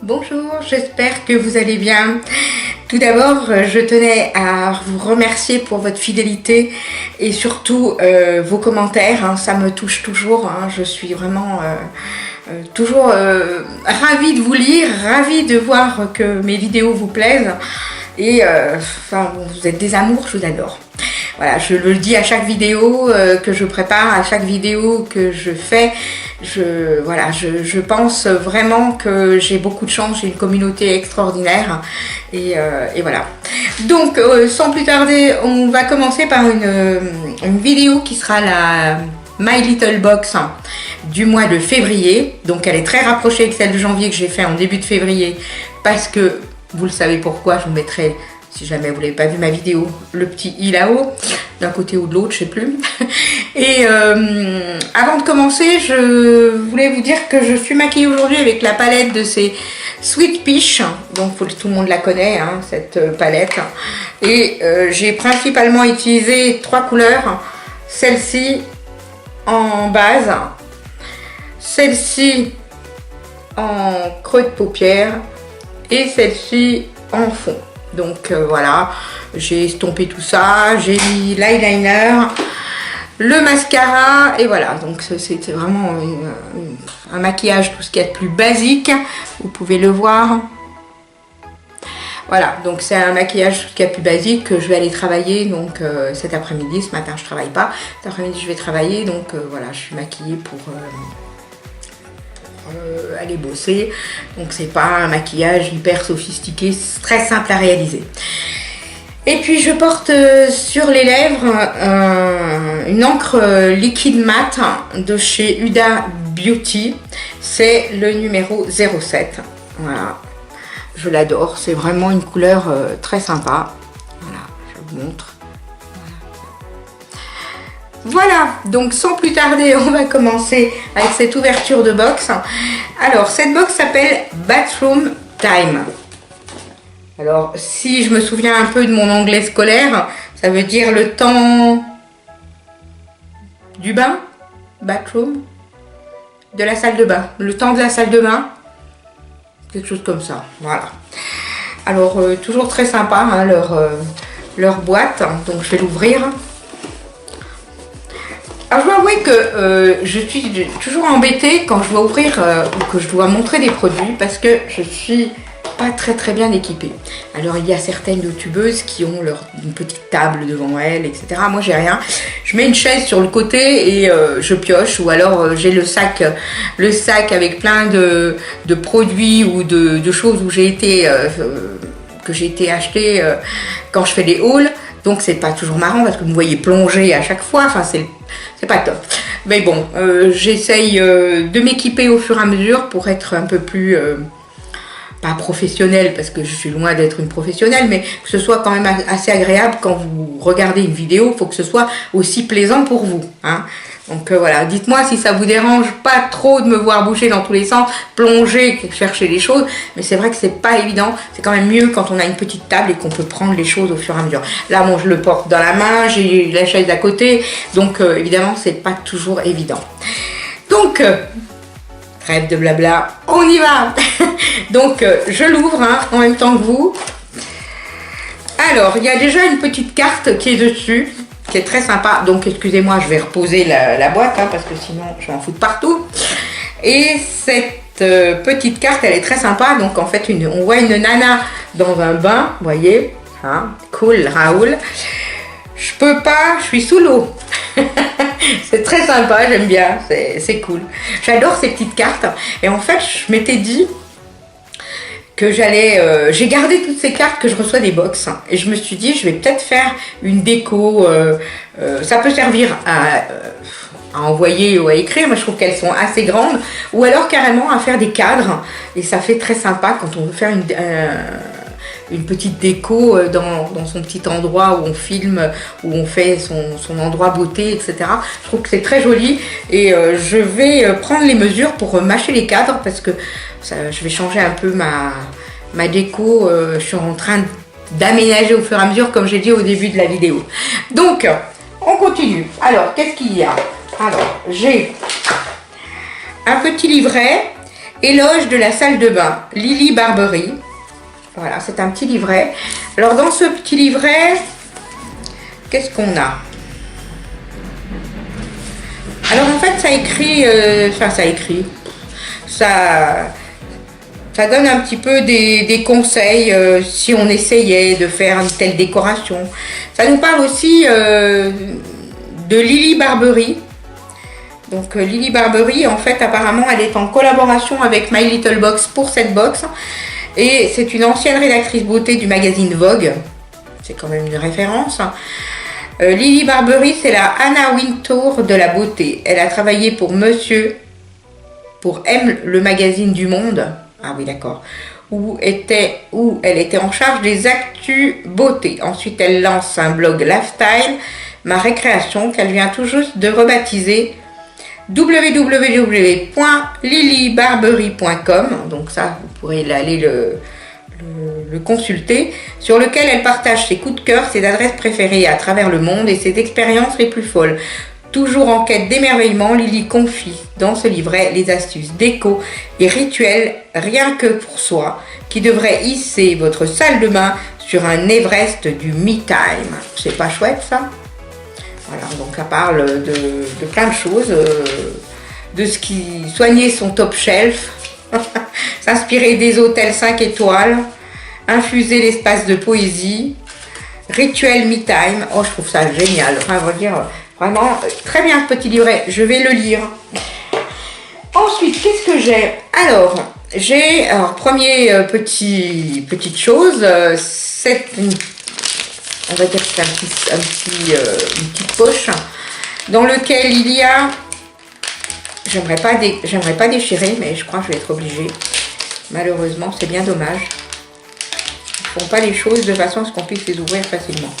Bonjour, j'espère que vous allez bien. Tout d'abord, je tenais à vous remercier pour votre fidélité et surtout vos commentaires, hein, ça me touche toujours, hein, je suis vraiment toujours ravie de vous lire, ravie de voir que mes vidéos vous plaisent et enfin, vous êtes des amours, je vous adore. Voilà, je le dis à chaque vidéo que je prépare, à chaque vidéo que je fais. Je pense vraiment que j'ai beaucoup de chance, j'ai une communauté extraordinaire et voilà. Donc sans plus tarder, on va commencer par une vidéo qui sera la My Little Box du mois de février. Donc elle est très rapprochée avec celle de janvier que j'ai fait en début de février parce que vous le savez pourquoi, je vous mettrai, si jamais vous n'avez pas vu ma vidéo, le petit i là-haut, d'un côté ou de l'autre, je sais plus. Et avant de commencer, je voulais vous dire que je suis maquillée aujourd'hui avec la palette de ces Sweet Peach. Donc tout le monde la connaît, hein, cette palette. Et j'ai principalement utilisé 3 couleurs. Celle-ci en base, celle-ci en creux de paupière et celle-ci en fond. Donc voilà, j'ai estompé tout ça, j'ai mis l'eyeliner, le mascara et voilà. Donc c'était vraiment un maquillage, tout ce qu'il y a de plus basique, vous pouvez le voir. Voilà, donc c'est un maquillage tout ce qu'il y a de plus basique que je vais aller travailler donc cet après-midi. Ce matin je travaille pas, cet après-midi je vais travailler, donc voilà, je suis maquillée pour aller bosser, donc c'est pas un maquillage hyper sophistiqué, c'est très simple à réaliser. Et puis je porte sur les lèvres une encre liquide mat de chez Huda Beauty, c'est le numéro 07. Voilà, je l'adore, c'est vraiment une couleur très sympa. Voilà, je vous montre. Voilà, donc sans plus tarder, on va commencer avec cette ouverture de box. Alors, cette box s'appelle Bathroom Time. Alors, si je me souviens un peu de mon anglais scolaire, ça veut dire le temps du bain, bathroom, de la salle de bain, le temps de la salle de bain, quelque chose comme ça, voilà. Alors, toujours très sympa, hein, leur boîte, donc je vais l'ouvrir. Alors je dois avouer que je suis toujours embêtée quand je dois ouvrir ou que je dois montrer des produits parce que je suis pas très bien équipée. Alors il y a certaines youtubeuses qui ont une petite table devant elles, etc. Moi j'ai rien. Je mets une chaise sur le côté et je pioche, ou alors j'ai le sac avec plein de produits ou de choses où que j'ai été acheter quand je fais des hauls. Donc c'est pas toujours marrant parce que vous me voyez plonger à chaque fois, enfin c'est pas top. Mais bon, j'essaye de m'équiper au fur et à mesure pour être un peu plus, pas professionnelle parce que je suis loin d'être une professionnelle, mais que ce soit quand même assez agréable quand vous regardez une vidéo, il faut que ce soit aussi plaisant pour vous, hein. Donc voilà, dites-moi si ça vous dérange pas trop de me voir bouger dans tous les sens, plonger, chercher des choses, mais c'est vrai que c'est pas évident, c'est quand même mieux quand on a une petite table et qu'on peut prendre les choses au fur et à mesure. Là, moi je le porte dans la main, j'ai la chaise à côté, donc évidemment c'est pas toujours évident. Donc, trêve de blabla, on y va. Donc je l'ouvre hein, en même temps que vous. Alors, il y a déjà une petite carte qui est dessus, qui est très sympa. Donc excusez-moi, je vais reposer la boîte hein, parce que sinon je vais en foutre partout. Et cette petite carte, elle est très sympa. Donc en fait, on voit une nana dans un bain, vous voyez, hein, cool Raoul. Je peux pas, je suis sous l'eau. C'est très sympa, j'aime bien, c'est cool. J'adore ces petites cartes. Et en fait, je m'étais dit que j'ai gardé toutes ces cartes que je reçois des box et je me suis dit je vais peut-être faire une déco, ça peut servir à envoyer ou à écrire, mais je trouve qu'elles sont assez grandes, ou alors carrément à faire des cadres et ça fait très sympa quand on veut faire une petite déco dans son petit endroit où on filme, où on fait son endroit beauté, etc. Je trouve que c'est très joli et je vais prendre les mesures pour mâcher les cadres parce que je vais changer un peu ma déco. Je suis en train d'aménager au fur et à mesure comme j'ai dit au début de la vidéo. Donc on continue. Alors qu'est-ce qu'il y a? Alors j'ai un petit livret Éloge de la salle de bain, Lily Barbery. Voilà, c'est un petit livret. Alors dans ce petit livret, qu'est-ce qu'on a? Alors en fait ça donne un petit peu des conseils si on essayait de faire une telle décoration. Ça nous parle aussi de Lily Barbery. Donc Lily Barbery, en fait, apparemment, elle est en collaboration avec My Little Box pour cette box. Et c'est une ancienne rédactrice beauté du magazine Vogue. C'est quand même une référence. Lily Barbery, c'est la Anna Wintour de la beauté. Elle a travaillé pour pour M, le magazine du Monde. Ah oui, d'accord. Où elle était en charge des actus beauté. Ensuite, elle lance un blog Lifestyle, Ma Récréation, qu'elle vient tout juste de rebaptiser www.lilybarbery.com. Donc ça, vous pourrez aller le consulter, sur lequel elle partage ses coups de cœur, ses adresses préférées à travers le monde et ses expériences les plus folles. Toujours en quête d'émerveillement, Lily confie dans ce livret les astuces déco et rituels rien que pour soi qui devraient hisser votre salle de bain sur un Everest du me time. C'est pas chouette ça? Voilà, donc ça parle de plein de choses, de ce qui soigner son top shelf, s'inspirer des hôtels 5 étoiles, infuser l'espace de poésie, rituel me time. Oh, je trouve ça génial. Enfin, on va dire vraiment très bien ce petit livret. Je vais le lire. Ensuite, qu'est-ce que j'ai? Alors, petite chose, c'est on va dire que c'est une petite poche dans lequel il y a, j'aimerais pas déchirer, mais je crois que je vais être obligée. Malheureusement, c'est bien dommage. Ils font pas les choses de façon à ce qu'on puisse les ouvrir facilement.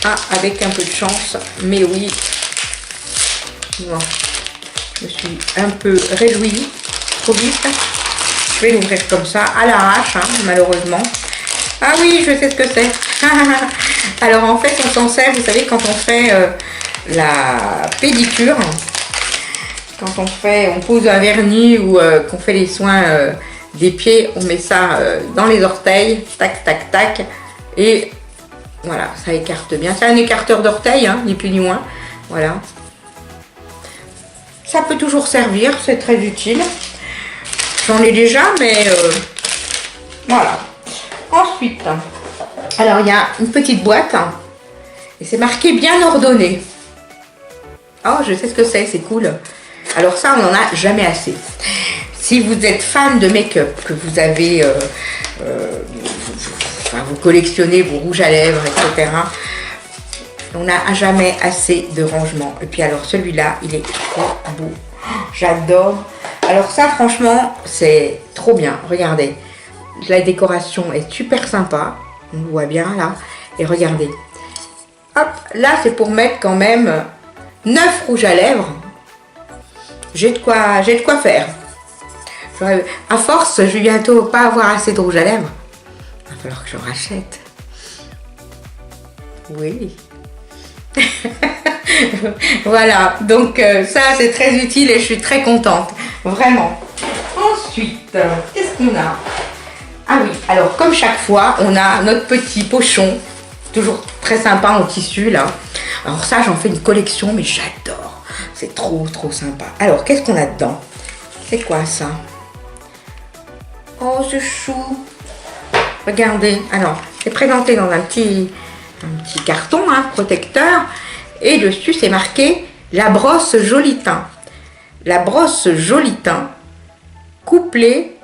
Ah, avec un peu de chance, mais oui. Bon, je me suis un peu réjouie, trop vite. Je vais l'ouvrir comme ça, à l'arrache, hein, malheureusement. Ah oui, je sais ce que c'est. Alors en fait, on s'en sert, vous savez, quand on fait la pédicure, quand on pose un vernis ou qu'on fait les soins des pieds, on met ça dans les orteils, tac, tac, tac, et voilà, ça écarte bien. C'est un écarteur d'orteils, hein, ni plus ni moins. Voilà. Ça peut toujours servir, c'est très utile. J'en ai déjà, mais voilà. Ensuite, alors il y a une petite boîte et c'est marqué bien ordonné. Oh, je sais ce que c'est cool. Alors ça, on n'en a jamais assez. Si vous êtes fan de make-up, que vous avez, vous collectionnez vos rouges à lèvres, etc., on n'a jamais assez de rangement. Et puis alors celui-là, il est trop beau. J'adore. Alors ça, franchement, c'est trop bien. Regardez. La décoration est super sympa, on le voit bien là, et regardez, hop, là c'est pour mettre quand même 9 rouges à lèvres, j'ai de quoi faire. À force, je vais bientôt pas avoir assez de rouge à lèvres, il va falloir que je rachète. Oui. Voilà, donc ça c'est très utile et je suis très contente, vraiment. Ensuite, qu'est-ce qu'on a? Ah oui, alors comme chaque fois, on a notre petit pochon, toujours très sympa en tissu là. Alors ça, j'en fais une collection, mais j'adore. C'est trop sympa. Alors, qu'est-ce qu'on a dedans? C'est quoi ça? Oh, ce chou. Regardez. Alors, c'est présenté dans un petit carton, hein, protecteur. Et dessus, c'est marqué la brosse Jolitin. La brosse Jolitin, couplée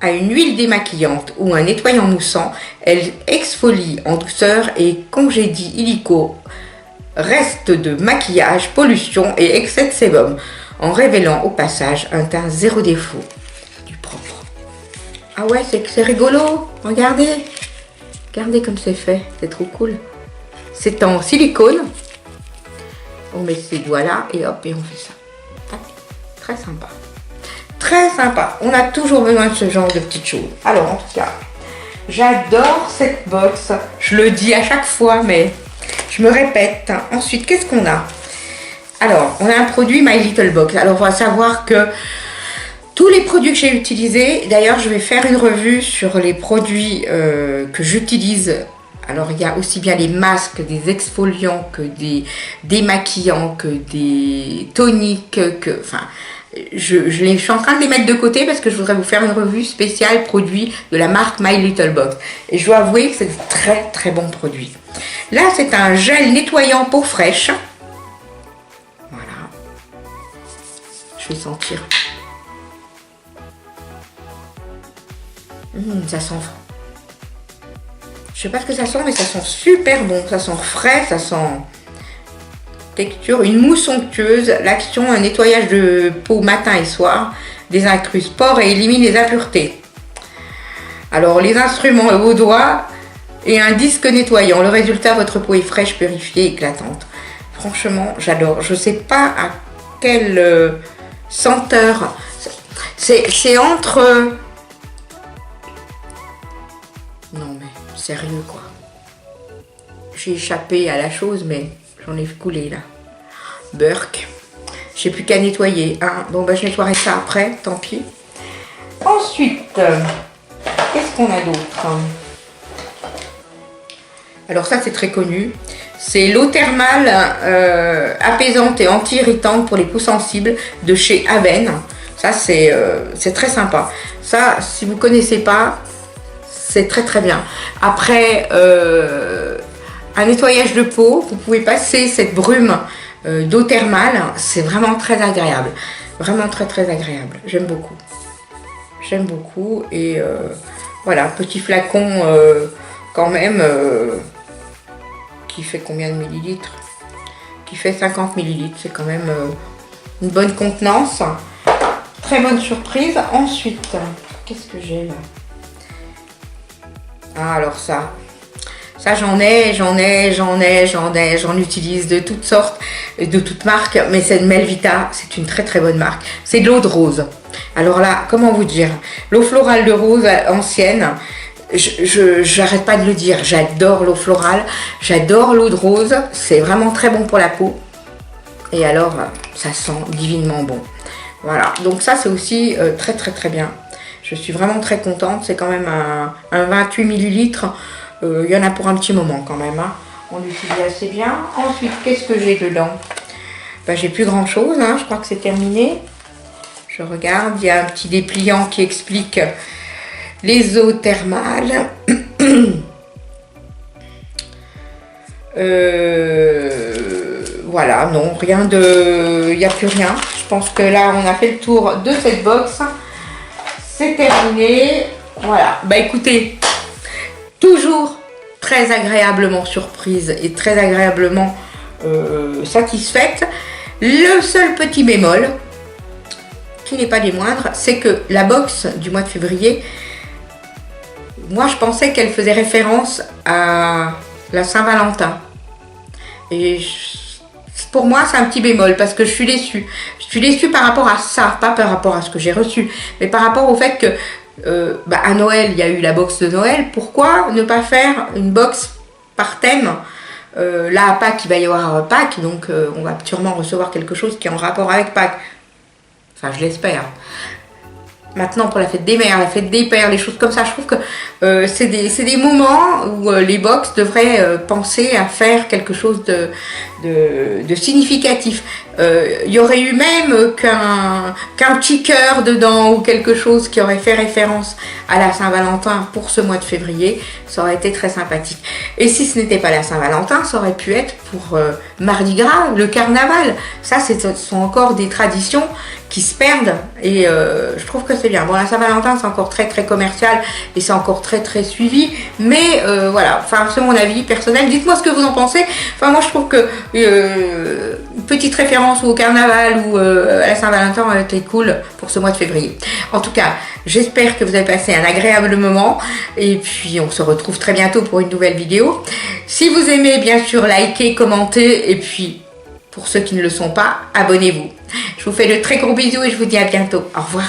à une huile démaquillante ou un nettoyant moussant, elle exfolie en douceur et congédie illico reste de maquillage, pollution et excès de sébum, en révélant au passage un teint zéro défaut, du propre. Ah ouais, c'est rigolo, regardez comme c'est fait, c'est trop cool. C'est en silicone, on met ses doigts là et hop, et on fait ça. Très sympa. Très sympa, on a toujours besoin de ce genre de petites choses. Alors en tout cas, j'adore cette box. Je le dis à chaque fois, mais je me répète. Ensuite, qu'est-ce qu'on a? Alors, on a un produit My Little Box. Alors, on va savoir que tous les produits que j'ai utilisés. D'ailleurs, je vais faire une revue sur les produits que j'utilise. Alors, il y a aussi bien les masques, des exfoliants, que des démaquillants, que des toniques, enfin, je suis en train de les mettre de côté parce que je voudrais vous faire une revue spéciale produits de la marque My Little Box. Et je dois avouer que c'est de très très bons produits. Là, c'est un gel nettoyant peau fraîche. Voilà. Je vais sentir. Ça sent. Je sais pas ce que ça sent, mais ça sent super bon. Ça sent frais, ça sent texture, une mousse onctueuse. L'action, un nettoyage de peau matin et soir, désincruste pores et élimine les impuretés. Alors les instruments aux doigts et un disque nettoyant. Le résultat, votre peau est fraîche, purifiée, éclatante. Franchement, j'adore. Je sais pas à quelle senteur. C'est entre. Non mais sérieux quoi. J'ai échappé à la chose mais j'en ai coulé là. Burk. J'ai plus qu'à nettoyer. Hein. Bon bah je nettoierai ça après, tant pis. Ensuite, qu'est-ce qu'on a d'autre? Alors ça c'est très connu. C'est l'eau thermale apaisante et anti-irritante pour les peaux sensibles de chez Aven. Ça c'est très sympa. Ça si vous connaissez pas, c'est très très bien. Après un nettoyage de peau, vous pouvez passer cette brume d'eau thermale. C'est vraiment très agréable. Vraiment très très agréable. J'aime beaucoup. J'aime beaucoup. Et voilà, petit flacon quand même qui fait combien de millilitres? Qui fait 50 millilitres. C'est quand même une bonne contenance. Très bonne surprise. Ensuite, qu'est-ce que j'ai là? Ah, alors ça j'en utilise de toutes sortes, de toutes marques, mais c'est de Melvita, c'est une très très bonne marque. C'est de l'eau de rose. Alors là, comment vous dire, l'eau florale de rose ancienne, j'arrête pas de le dire, j'adore l'eau florale, j'adore l'eau de rose, c'est vraiment très bon pour la peau. Et alors, ça sent divinement bon. Voilà, donc ça c'est aussi très très très bien. Je suis vraiment très contente, c'est quand même un 28 millilitres. Il y en a pour un petit moment quand même. Hein. On l'utilise assez bien. Ensuite, qu'est-ce que j'ai dedans? Ben, j'ai plus grand chose, hein. Je crois que c'est terminé. Je regarde, il y a un petit dépliant qui explique les eaux thermales. Voilà, non, rien de... Il n'y a plus rien. Je pense que là, on a fait le tour de cette box. C'est terminé. Voilà. Bah écoutez, toujours très agréablement surprise et très agréablement satisfaite. Le seul petit bémol, qui n'est pas des moindres, c'est que la box du mois de février, moi je pensais qu'elle faisait référence à la Saint-Valentin. Et pour moi c'est un petit bémol parce que je suis déçue. Je suis déçue par rapport à ça, pas par rapport à ce que j'ai reçu, mais par rapport au fait que à Noël, il y a eu la box de Noël. Pourquoi ne pas faire une box par thème? Là, à Pâques, il va y avoir Pâques, donc on va sûrement recevoir quelque chose qui est en rapport avec Pâques. Enfin, je l'espère. Maintenant, pour la fête des mères, la fête des pères, les choses comme ça, je trouve que c'est des moments où les box devraient penser à faire quelque chose de significatif. Il y aurait eu même qu'un petit cœur dedans ou quelque chose qui aurait fait référence à la Saint-Valentin pour ce mois de février. Ça aurait été très sympathique. Et si ce n'était pas la Saint-Valentin, ça aurait pu être pour Mardi Gras, le carnaval. Ça, ce sont encore des traditions qui se perdent et je trouve que c'est bien. Bon, la Saint-Valentin, c'est encore très très commercial et c'est encore très très suivi. Mais voilà, enfin, c'est mon avis personnel. Dites-moi ce que vous en pensez. Enfin, moi, je trouve que une petite référence au carnaval ou à la Saint-Valentin aurait été cool pour ce mois de février. En tout cas, j'espère que vous avez passé un agréable moment et puis on se retrouve très bientôt pour une nouvelle vidéo. Si vous aimez, bien sûr, likez, commentez et puis pour ceux qui ne le sont pas, abonnez-vous. Je vous fais de très gros bisous et je vous dis à bientôt. Au revoir.